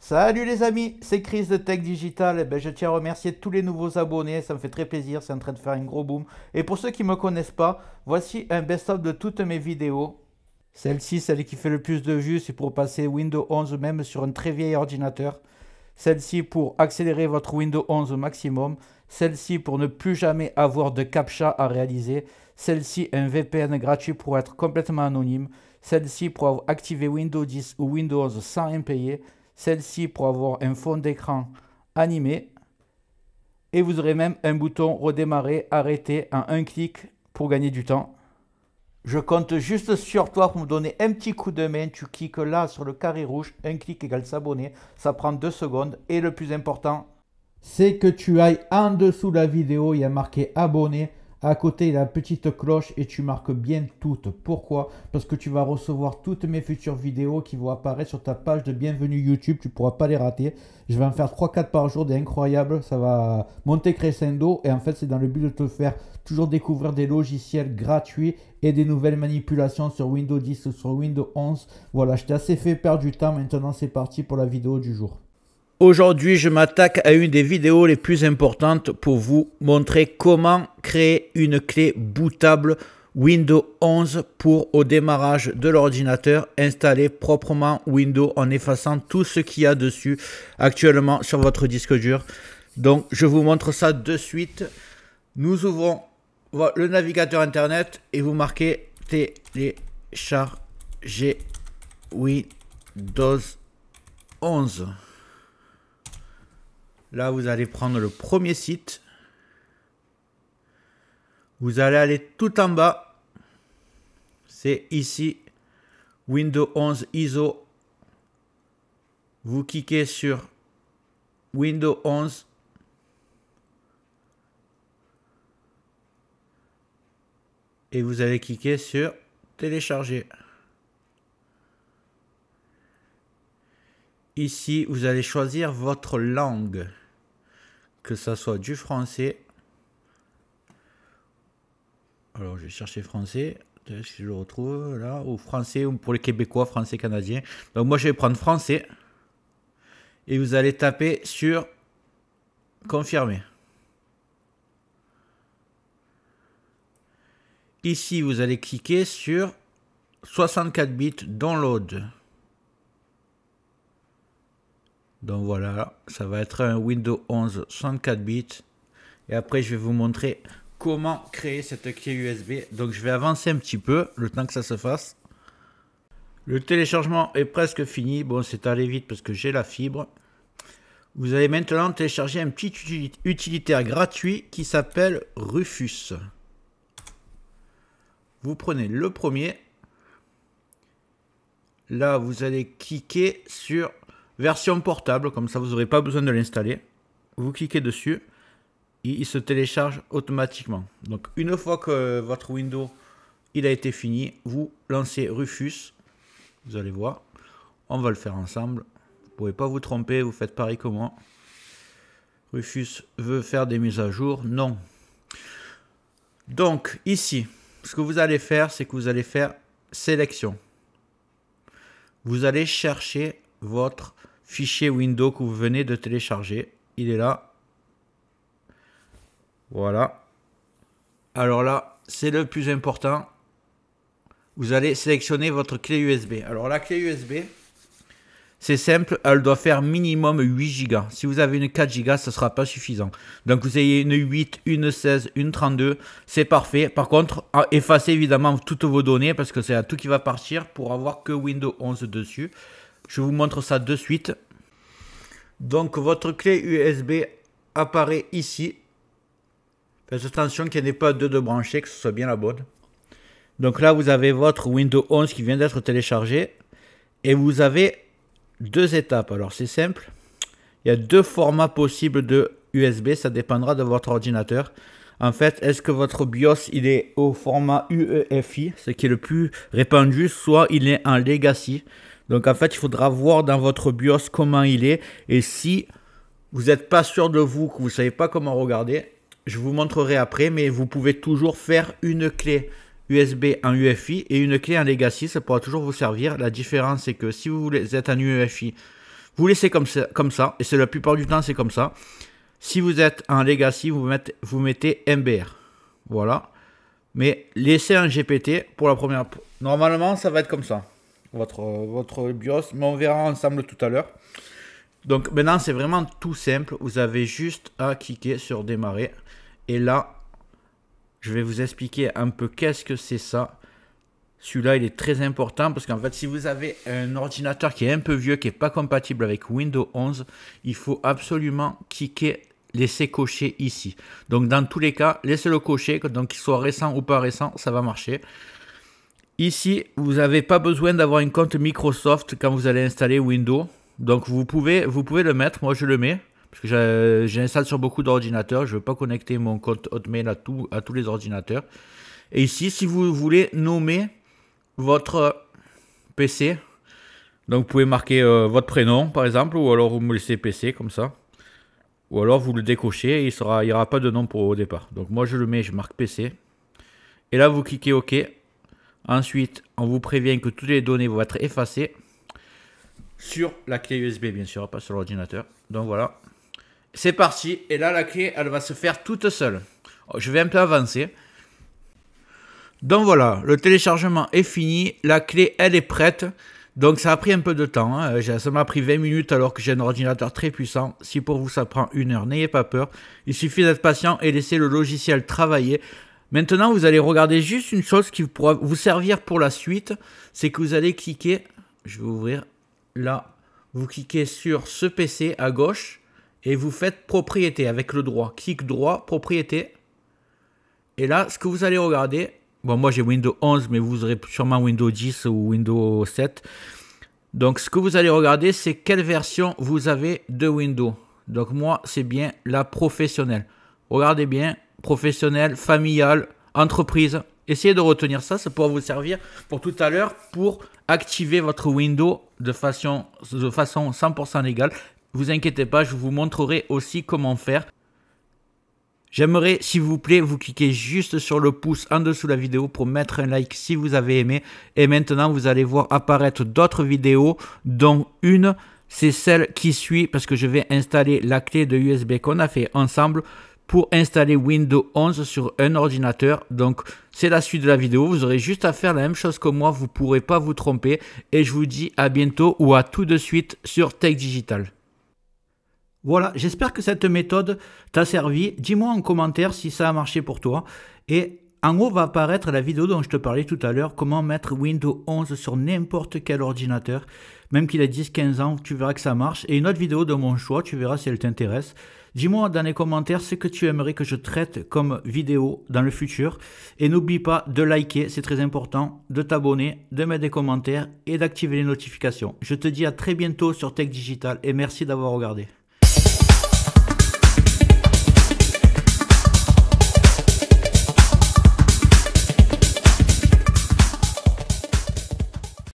Salut les amis, c'est Chris de Tech Digital. Je tiens à remercier tous les nouveaux abonnés, ça me fait très plaisir, c'est en train de faire un gros boom. Et pour ceux qui ne me connaissent pas, voici un best-of de toutes mes vidéos. Celle-ci, celle qui fait le plus de vues, c'est pour passer Windows 11 même sur un très vieil ordinateur. Celle-ci pour accélérer votre Windows 11 au maximum. Celle-ci pour ne plus jamais avoir de CAPTCHA à réaliser. Celle-ci un VPN gratuit pour être complètement anonyme. Celle-ci pour activer Windows 10 ou Windows 11 sans rien payer. Celle-ci pour avoir un fond d'écran animé. Et vous aurez même un bouton redémarrer, arrêter en un clic pour gagner du temps. Je compte juste sur toi pour me donner un petit coup de main. Tu cliques là sur le carré rouge, un clic égale s'abonner. Ça prend 2 secondes. Et le plus important, c'est que tu ailles en dessous de la vidéo, il y a marqué abonner. À côté, il y a la petite cloche et tu marques bien toutes. Pourquoi? Parce que tu vas recevoir toutes mes futures vidéos qui vont apparaître sur ta page de bienvenue YouTube. Tu ne pourras pas les rater. Je vais en faire 3-4 par jour, des incroyables. Ça va monter crescendo. Et en fait, c'est dans le but de te faire toujours découvrir des logiciels gratuits et des nouvelles manipulations sur Windows 10 ou sur Windows 11. Voilà, je t'ai assez fait perdre du temps. Maintenant, c'est parti pour la vidéo du jour. Aujourd'hui, je m'attaque à une des vidéos les plus importantes pour vous montrer comment créer une clé bootable Windows 11 pour au démarrage de l'ordinateur installer proprement Windows en effaçant tout ce qu'il y a dessus actuellement sur votre disque dur. Donc, je vous montre ça de suite. Nous ouvrons le navigateur internet et vous marquez télécharger Windows 11. Là, vous allez prendre le premier site. Vous allez aller tout en bas. C'est ici, Windows 11 ISO. Vous cliquez sur Windows 11. Et vous allez cliquer sur télécharger. Ici, vous allez choisir votre langue. Que ça soit du français. Alors, je vais chercher français. Si je le retrouve là. Ou français, ou pour les Québécois, français canadien. Donc, moi, je vais prendre français. Et vous allez taper sur confirmer. Ici, vous allez cliquer sur 64 bits download. Donc voilà, ça va être un Windows 11 64 bits. Et après, je vais vous montrer comment créer cette clé USB. Donc je vais avancer un petit peu, le temps que ça se fasse. Le téléchargement est presque fini. Bon, c'est allé vite parce que j'ai la fibre. Vous allez maintenant télécharger un petit utilitaire gratuit qui s'appelle Rufus. Vous prenez le premier. Là, vous allez cliquer sur version portable, comme ça vous n'aurez pas besoin de l'installer. Vous cliquez dessus et il se télécharge automatiquement. Donc une fois que votre Windows il a été fini, vous lancez Rufus. Vous allez voir, on va le faire ensemble. Vous ne pouvez pas vous tromper, vous faites pareil que moi. Rufus veut faire des mises à jour, non. Donc ici, ce que vous allez faire, c'est que vous allez faire sélection. Vous allez chercher votre fichier Windows que vous venez de télécharger. Il est là. Voilà. Alors là, c'est le plus important. Vous allez sélectionner votre clé USB. Alors la clé USB, c'est simple, elle doit faire minimum 8 Go. Si vous avez une 4 Go, ce ne sera pas suffisant. Donc vous ayez une 8, une 16, une 32, c'est parfait. Par contre, effacez évidemment toutes vos données parce que c'est tout qui va partir pour avoir que Windows 11 dessus. Je vous montre ça de suite. Donc votre clé USB apparaît ici. Faites attention qu'il n'y ait pas deux de branchés, que ce soit bien la bonne. Donc là vous avez votre Windows 11 qui vient d'être téléchargé. Et vous avez deux étapes. Alors c'est simple. Il y a deux formats possibles de USB. Ça dépendra de votre ordinateur. En fait, est-ce que votre BIOS il est au format UEFI, ce qui est le plus répandu, soit il est en Legacy. Donc en fait, il faudra voir dans votre BIOS comment il est. Et si vous n'êtes pas sûr de vous, que vous ne savez pas comment regarder, je vous montrerai après. Mais vous pouvez toujours faire une clé USB en UEFI et une clé en Legacy. Ça pourra toujours vous servir. La différence, c'est que si vous êtes en UEFI, Vous laissez comme ça, et c'est la plupart du temps c'est comme ça. Si vous êtes en Legacy, vous mettez MBR. Voilà. Mais laissez un GPT pour la première. Normalement, ça va être comme ça. Votre BIOS, mais on verra ensemble tout à l'heure. Donc maintenant, c'est vraiment tout simple. Vous avez juste à cliquer sur démarrer. Et là, je vais vous expliquer un peu qu'est-ce que c'est ça. Celui-là, il est très important parce qu'en fait, si vous avez un ordinateur qui est un peu vieux, qui n'est pas compatible avec Windows 11, il faut absolument cliquer, laisser cocher ici. Donc, dans tous les cas, laissez-le cocher. Donc, qu'il soit récent ou pas récent, ça va marcher. Ici, vous n'avez pas besoin d'avoir un compte Microsoft quand vous allez installer Windows. Donc, vous pouvez le mettre. Moi, je le mets parce que j'installe sur beaucoup d'ordinateurs. Je ne veux pas connecter mon compte Hotmail à tous les ordinateurs. Et ici, si vous voulez nommer votre PC, donc vous pouvez marquer votre prénom par exemple, ou alors vous me laissez PC comme ça, ou alors vous le décochez et il n'y aura pas de nom au départ. Donc moi je le mets, je marque PC, et là vous cliquez OK. Ensuite on vous prévient que toutes les données vont être effacées sur la clé USB, bien sûr, pas sur l'ordinateur. Donc voilà, c'est parti, et là la clé elle va se faire toute seule. Je vais un peu avancer. Donc voilà, le téléchargement est fini, la clé elle est prête, donc ça a pris un peu de temps, hein. Ça m'a pris 20 minutes alors que j'ai un ordinateur très puissant. Si pour vous ça prend 1 heure, n'ayez pas peur, il suffit d'être patient et laisser le logiciel travailler. Maintenant vous allez regarder juste une chose qui pourra vous servir pour la suite, c'est que vous allez cliquer, je vais ouvrir, là, vous cliquez sur ce PC à gauche et vous faites propriété avec le droit, clic droit, propriété, et là ce que vous allez regarder. Bon, moi j'ai Windows 11, mais vous aurez sûrement Windows 10 ou Windows 7. Donc, ce que vous allez regarder, c'est quelle version vous avez de Windows. Donc, moi, c'est bien la professionnelle. Regardez bien, professionnelle, familiale, entreprise. Essayez de retenir ça, ça pourra vous servir pour tout à l'heure pour activer votre Windows de façon 100% légale. Ne vous inquiétez pas, je vous montrerai aussi comment faire. J'aimerais, s'il vous plaît, vous cliquez juste sur le pouce en dessous de la vidéo pour mettre un like si vous avez aimé. Et maintenant, vous allez voir apparaître d'autres vidéos, dont une, c'est celle qui suit, parce que je vais installer la clé de USB qu'on a fait ensemble pour installer Windows 11 sur un ordinateur. Donc, c'est la suite de la vidéo. Vous aurez juste à faire la même chose que moi. Vous ne pourrez pas vous tromper. Et je vous dis à bientôt ou à tout de suite sur Tech Digital. Voilà, j'espère que cette méthode t'a servi. Dis-moi en commentaire si ça a marché pour toi. Et en haut va apparaître la vidéo dont je te parlais tout à l'heure, comment mettre Windows 11 sur n'importe quel ordinateur. Même qu'il ait 10-15 ans, tu verras que ça marche. Et une autre vidéo de mon choix, tu verras si elle t'intéresse. Dis-moi dans les commentaires ce que tu aimerais que je traite comme vidéo dans le futur. Et n'oublie pas de liker, c'est très important, de t'abonner, de mettre des commentaires et d'activer les notifications. Je te dis à très bientôt sur Tech Digital et merci d'avoir regardé.